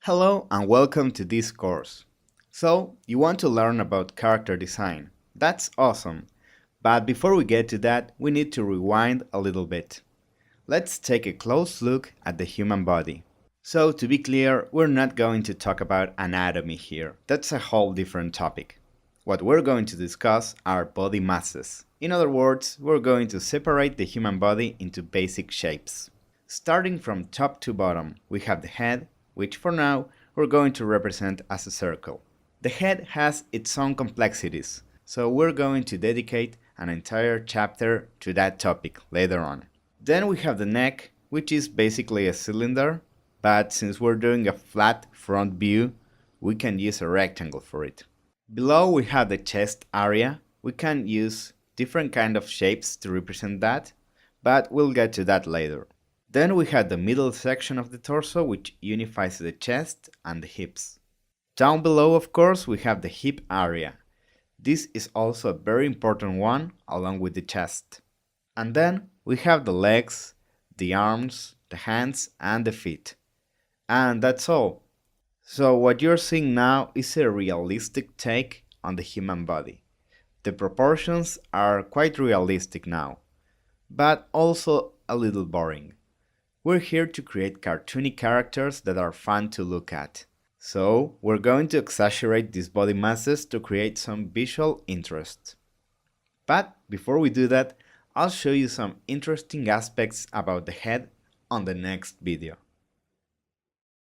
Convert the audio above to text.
Hello and welcome to this course. So, you want to learn about character design. That's awesome. But before we get to that, we need to rewind a little bit. Let's take a close look at the human body. So, to be clear, we're not going to talk about anatomy here. That's a whole different topic. What we're going to discuss are body masses. In other words, we're going to separate the human body into basic shapes. Starting from top to bottom, we have the head, which for now we're going to represent as a circle. The head has its own complexities, so we're going to dedicate an entire chapter to that topic later on. Then we have the neck, which is basically a cylinder, but since we're doing a flat front view, we can use a rectangle for it. Below we have the chest area. We can use different kind of shapes to represent that, but we'll get to that later. Then we have the middle section of the torso, which unifies the chest and the hips. Down below, of course, we have the hip area. This is also a very important one, along with the chest. And then we have the legs, the arms, the hands, and the feet. And that's all. So what you're seeing now is a realistic take on the human body. The proportions are quite realistic now, but also a little boring. We're here to create cartoony characters that are fun to look at. So, we're going to exaggerate these body masses to create some visual interest. But before we do that, I'll show you some interesting aspects about the head on the next video.